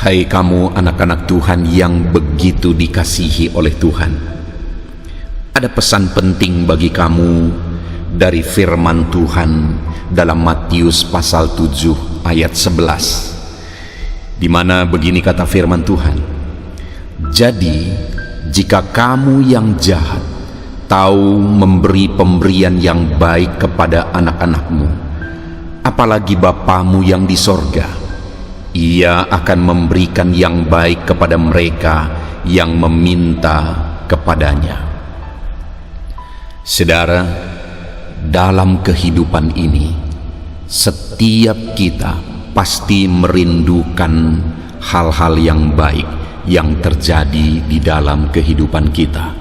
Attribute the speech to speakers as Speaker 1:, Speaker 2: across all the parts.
Speaker 1: Hai kamu anak-anak Tuhan yang begitu dikasihi oleh Tuhan, ada pesan penting bagi kamu dari firman Tuhan dalam Matius pasal 7 ayat 11, di mana begini kata firman Tuhan, "Jadi jika kamu yang jahat tahu memberi pemberian yang baik kepada anak-anakmu, apalagi Bapamu yang di sorga, Ia akan memberikan yang baik kepada mereka yang meminta kepadanya." Saudara, dalam kehidupan ini, setiap kita pasti merindukan hal-hal yang baik yang terjadi di dalam kehidupan kita.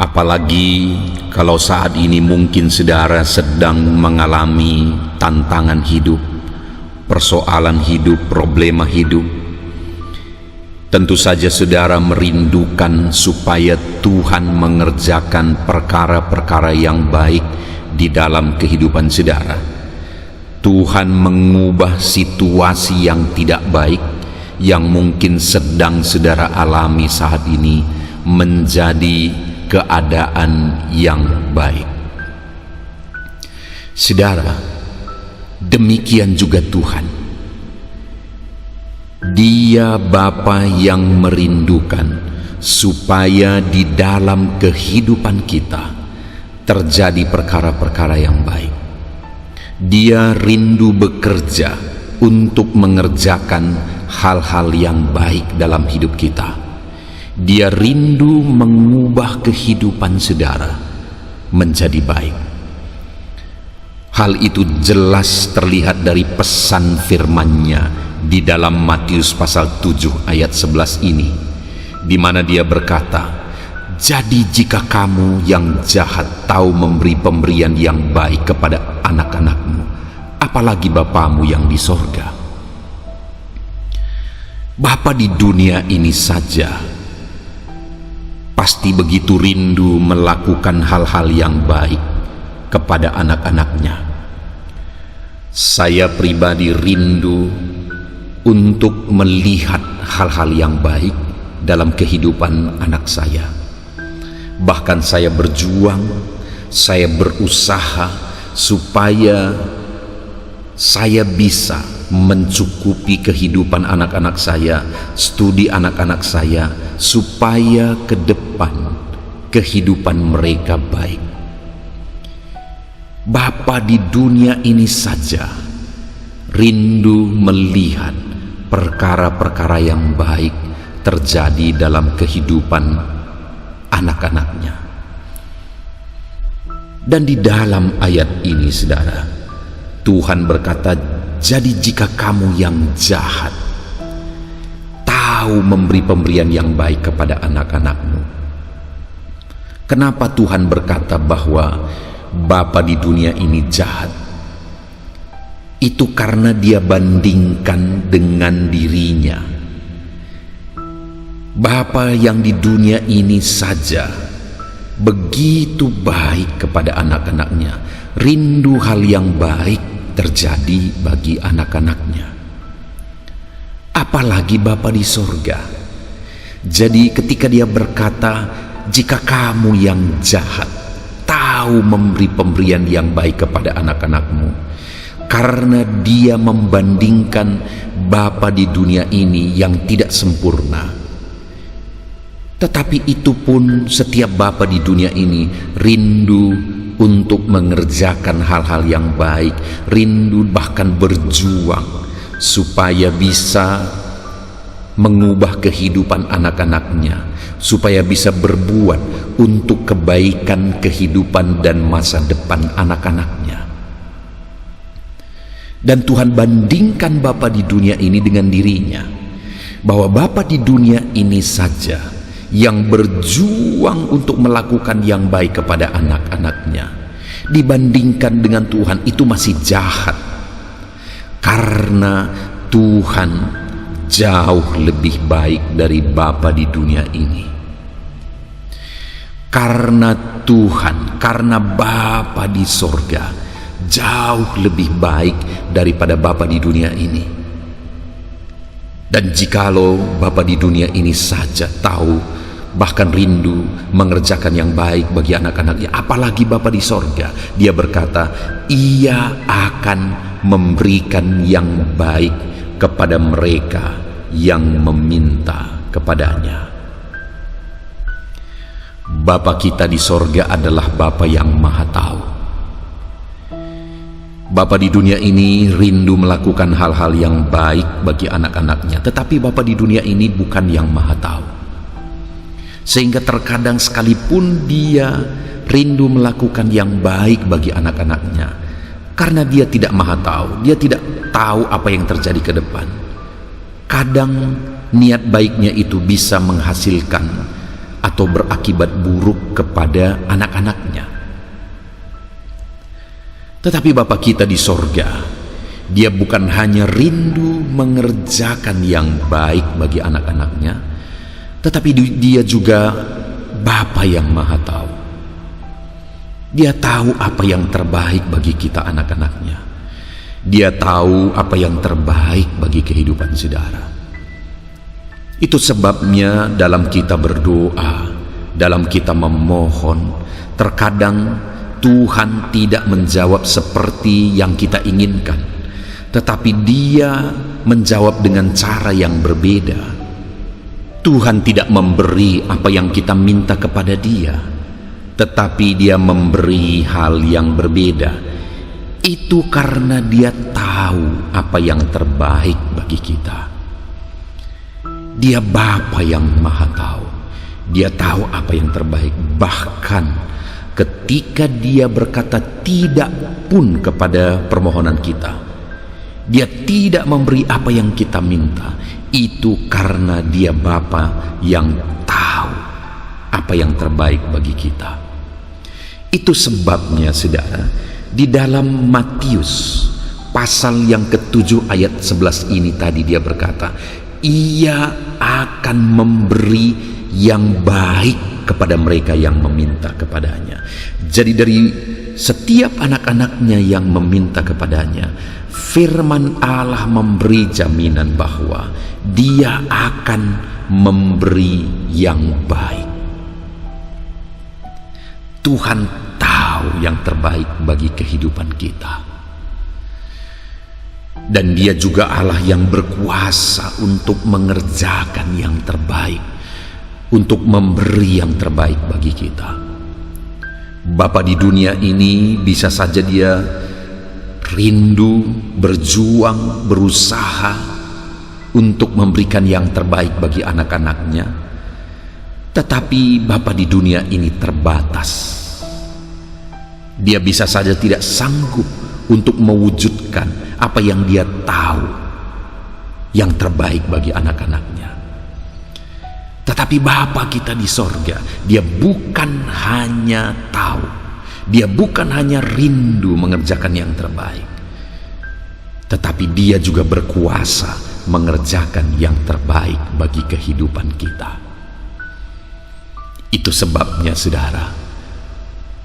Speaker 1: Apalagi kalau saat ini mungkin saudara sedang mengalami tantangan hidup, persoalan hidup, problema hidup. Tentu saja saudara merindukan supaya Tuhan mengerjakan perkara-perkara yang baik di dalam kehidupan saudara. Tuhan mengubah situasi yang tidak baik yang mungkin sedang saudara alami saat ini menjadi keadaan yang baik. Saudara, demikian juga Tuhan. Dia Bapa yang merindukan supaya di dalam kehidupan kita terjadi perkara-perkara yang baik. Dia rindu bekerja untuk mengerjakan hal-hal yang baik dalam hidup kita. Dia rindu mengubah kehidupan saudara menjadi baik. Hal itu jelas terlihat dari pesan firman-Nya di dalam Matius pasal 7 ayat 11 ini, di mana Dia berkata, "Jadi jika kamu yang jahat tahu memberi pemberian yang baik kepada anak-anakmu, apalagi Bapamu yang di sorga." Bapa di dunia ini saja pasti begitu rindu melakukan hal-hal yang baik kepada anak-anaknya. Saya pribadi rindu untuk melihat hal-hal yang baik dalam kehidupan anak saya. Bahkan saya berjuang, saya berusaha supaya saya bisa mencukupi kehidupan anak-anak saya, studi anak-anak saya, supaya ke depan kehidupan mereka baik. Bapa di dunia ini saja rindu melihat perkara-perkara yang baik terjadi dalam kehidupan anak-anaknya. Dan di dalam ayat ini, saudara, Tuhan berkata, "Jadi jika kamu yang jahat tahu memberi pemberian yang baik kepada anak-anakmu." Kenapa Tuhan berkata bahwa Bapa di dunia ini jahat? Itu karena Dia bandingkan dengan dirinya. Bapa yang di dunia ini saja begitu baik kepada anak-anaknya, rindu hal yang baik terjadi bagi anak-anaknya. Apalagi Bapa di sorga. Jadi ketika Dia berkata, "Jika kamu yang jahat tahu memberi pemberian yang baik kepada anak-anakmu," karena Dia membandingkan Bapa di dunia ini yang tidak sempurna. Tetapi itu pun setiap Bapa di dunia ini rindu untuk mengerjakan hal-hal yang baik, rindu bahkan berjuang supaya bisa mengubah kehidupan anak-anaknya, supaya bisa berbuat untuk kebaikan kehidupan dan masa depan anak-anaknya. Dan Tuhan bandingkan Bapa di dunia ini dengan dirinya, bahwa Bapa di dunia ini saja yang berjuang untuk melakukan yang baik kepada anak-anaknya, dibandingkan dengan Tuhan itu masih jahat. Karena Tuhan jauh lebih baik dari Bapa di dunia ini. Karena Tuhan, karena Bapa di sorga jauh lebih baik daripada Bapa di dunia ini. Dan jikalau Bapa di dunia ini saja tahu, bahkan rindu mengerjakan yang baik bagi anak-anaknya, apalagi Bapa di sorga. Dia berkata, Ia akan memberikan yang baik kepada mereka yang meminta kepadanya. Bapa kita di sorga adalah Bapa yang Maha Tahu. Bapa di dunia ini rindu melakukan hal-hal yang baik bagi anak-anaknya, tetapi Bapa di dunia ini bukan yang Maha Tahu. Sehingga terkadang sekalipun dia rindu melakukan yang baik bagi anak-anaknya, karena dia tidak Maha Tahu, dia tidak tahu apa yang terjadi ke depan. Kadang niat baiknya itu bisa menghasilkan atau berakibat buruk kepada anak-anaknya. Tetapi Bapa kita di sorga, Dia bukan hanya rindu mengerjakan yang baik bagi anak-anaknya, tetapi Dia juga Bapa yang Maha Tahu. Dia tahu apa yang terbaik bagi kita anak-anaknya. Dia tahu apa yang terbaik bagi kehidupan saudara. Itu sebabnya dalam kita berdoa, dalam kita memohon, terkadang Tuhan tidak menjawab seperti yang kita inginkan, tetapi Dia menjawab dengan cara yang berbeda. Tuhan tidak memberi apa yang kita minta kepada Dia, tetapi Dia memberi hal yang berbeda. Itu karena Dia tahu apa yang terbaik bagi kita. Dia Bapa yang Maha Tahu. Dia tahu apa yang terbaik. Bahkan ketika Dia berkata tidak pun kepada permohonan kita, Dia tidak memberi apa yang kita minta, itu karena Dia Bapa yang tahu apa yang terbaik bagi kita. Itu sebabnya saudara, di dalam Matius pasal yang ke-7 ayat 11 ini tadi Dia berkata, Ia akan memberi yang baik kepada mereka yang meminta kepadanya. Jadi dari setiap anak-anaknya yang meminta kepadanya, firman Allah memberi jaminan bahwa Dia akan memberi yang baik. Tuhan tahu yang terbaik bagi kehidupan kita. Dan Dia juga Allah yang berkuasa untuk mengerjakan yang terbaik, untuk memberi yang terbaik bagi kita. Bapa di dunia ini bisa saja Dia rindu, berjuang, berusaha untuk memberikan yang terbaik bagi anak-anaknya, tetapi Bapa di dunia ini terbatas. Dia bisa saja tidak sanggup untuk mewujudkan apa yang Dia tahu yang terbaik bagi anak-anaknya. Tetapi Bapa kita di sorga, Dia bukan hanya tahu, Dia bukan hanya rindu mengerjakan yang terbaik, tetapi Dia juga berkuasa mengerjakan yang terbaik bagi kehidupan kita. Itu sebabnya saudara,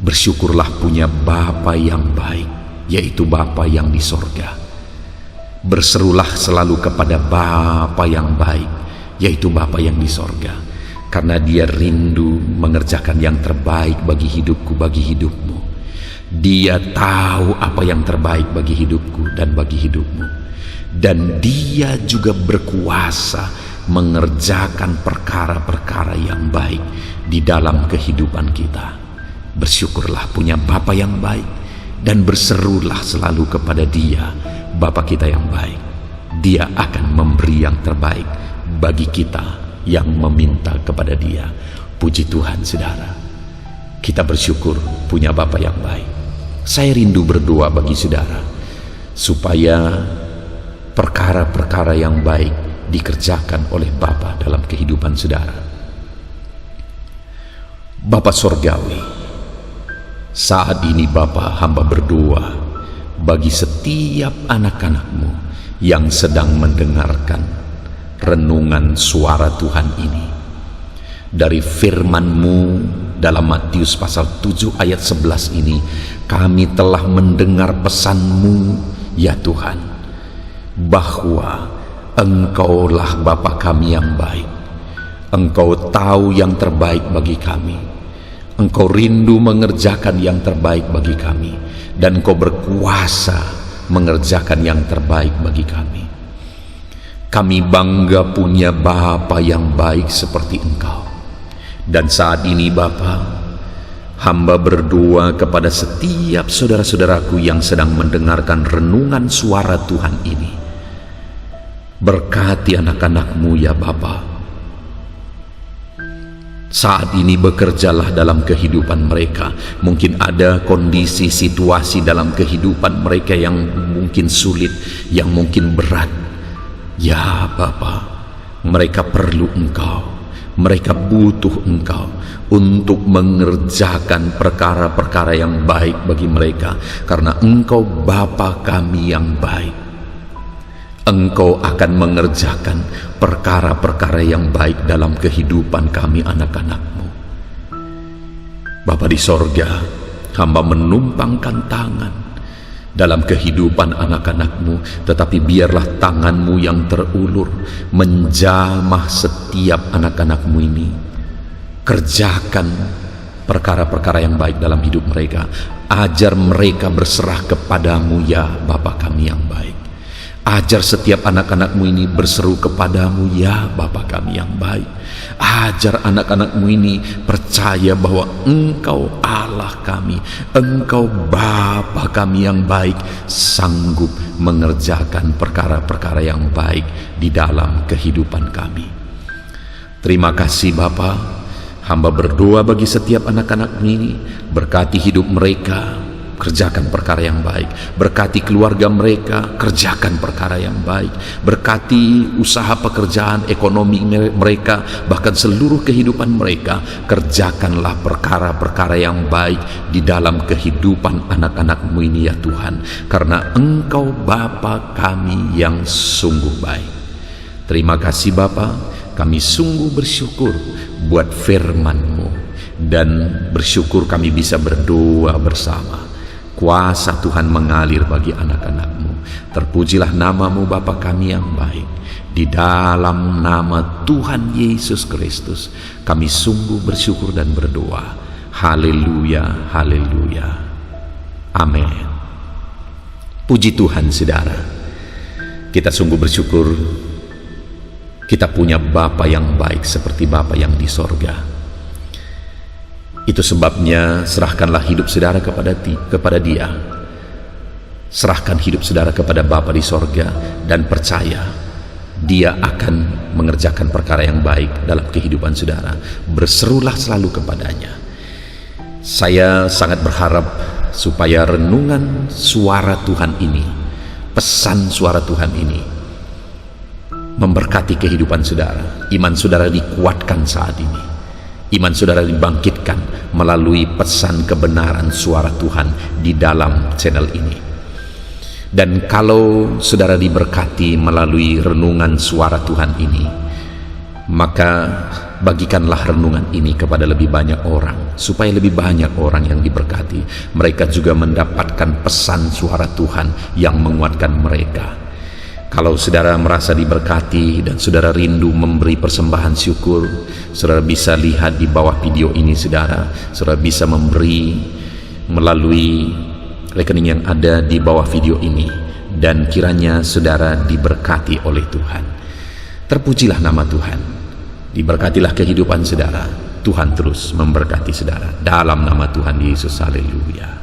Speaker 1: bersyukurlah punya Bapa yang baik, yaitu Bapa yang di sorga. Berserulah selalu kepada Bapa yang baik, yaitu Bapa yang di sorga, karena Dia rindu mengerjakan yang terbaik bagi hidupku, bagi hidupmu. Dia tahu apa yang terbaik bagi hidupku dan bagi hidupmu, dan Dia juga berkuasa mengerjakan perkara-perkara yang baik di dalam kehidupan kita. Bersyukurlah punya Bapa yang baik, dan berserulah selalu kepada Dia, Bapa kita yang baik. Dia akan memberi yang terbaik bagi kita yang meminta kepada Dia. Puji Tuhan saudara, kita bersyukur punya Bapa yang baik. Saya rindu berdoa bagi saudara, supaya perkara-perkara yang baik dikerjakan oleh Bapa dalam kehidupan saudara. Bapa Sorgawi, saat ini Bapa, hamba berdoa bagi setiap anak-anak-Mu yang sedang mendengarkan renungan suara Tuhan ini. Dari firman-Mu dalam Matius pasal 7 ayat 11 ini, kami telah mendengar pesan-Mu ya Tuhan, bahwa Engkaulah Bapa kami yang baik. Engkau tahu yang terbaik bagi kami. Engkau rindu mengerjakan yang terbaik bagi kami, dan Engkau berkuasa mengerjakan yang terbaik bagi kami. Kami bangga punya Bapa yang baik seperti Engkau. Dan saat ini Bapa, hamba berdoa kepada setiap saudara-saudaraku yang sedang mendengarkan renungan suara Tuhan ini. Berkati anak-anak-Mu ya Bapa. Saat ini bekerjalah dalam kehidupan mereka. Mungkin ada kondisi, situasi dalam kehidupan mereka yang mungkin sulit, yang mungkin berat. Ya Bapa, mereka perlu Engkau. Mereka butuh Engkau untuk mengerjakan perkara-perkara yang baik bagi mereka. Karena Engkau Bapa kami yang baik. Engkau akan mengerjakan perkara-perkara yang baik dalam kehidupan kami anak-anak-Mu. Bapa di sorga, hamba menumpangkan tangan dalam kehidupan anak-anak-Mu, tetapi biarlah tangan-Mu yang terulur menjamah setiap anak-anak-Mu ini. Kerjakan perkara-perkara yang baik dalam hidup mereka. Ajar mereka berserah kepadamu ya Bapa kami yang baik. Ajar setiap anak-anak-Mu ini berseru kepadamu ya Bapa kami yang baik. Ajar anak-anak-Mu ini percaya bahwa Engkau Allah kami, Engkau Bapa kami yang baik, sanggup mengerjakan perkara-perkara yang baik di dalam kehidupan kami. Terima kasih Bapa. Hamba berdoa bagi setiap anak-anak-Mu ini, berkati hidup mereka, kerjakan perkara yang baik. Berkati keluarga mereka, kerjakan perkara yang baik. Berkati usaha pekerjaan, ekonomi mereka, bahkan seluruh kehidupan mereka. Kerjakanlah perkara-perkara yang baik di dalam kehidupan anak-anak-Mu ini ya Tuhan. Karena Engkau Bapa kami yang sungguh baik. Terima kasih Bapa, kami sungguh bersyukur buat firman-Mu, dan bersyukur kami bisa berdoa bersama. Kuasa Tuhan mengalir bagi anak-anak-Mu. Terpujilah nama-Mu Bapa kami yang baik. Di dalam nama Tuhan Yesus Kristus kami sungguh bersyukur dan berdoa. Haleluya, haleluya. Amin. Puji Tuhan saudara. Kita sungguh bersyukur kita punya Bapa yang baik seperti Bapa yang di sorga. Itu sebabnya serahkanlah hidup saudara kepada Dia. Serahkan hidup saudara kepada Bapa di sorga, dan percaya Dia akan mengerjakan perkara yang baik dalam kehidupan saudara. Berserulah selalu kepadanya. Saya sangat berharap supaya renungan suara Tuhan ini, pesan suara Tuhan ini, memberkati kehidupan saudara. Iman saudara dikuatkan saat ini. Iman saudara dibangkitkan melalui pesan kebenaran suara Tuhan di dalam channel ini. Dan kalau saudara diberkati melalui renungan suara Tuhan ini, maka bagikanlah renungan ini kepada lebih banyak orang, supaya lebih banyak orang yang diberkati. Mereka juga mendapatkan pesan suara Tuhan yang menguatkan mereka. Kalau saudara merasa diberkati dan saudara rindu memberi persembahan syukur, saudara bisa lihat di bawah video ini saudara. Saudara bisa memberi melalui rekening yang ada di bawah video ini, dan kiranya saudara diberkati oleh Tuhan. Terpujilah nama Tuhan. Diberkatilah kehidupan saudara. Tuhan terus memberkati saudara. Dalam nama Tuhan Yesus, haleluya.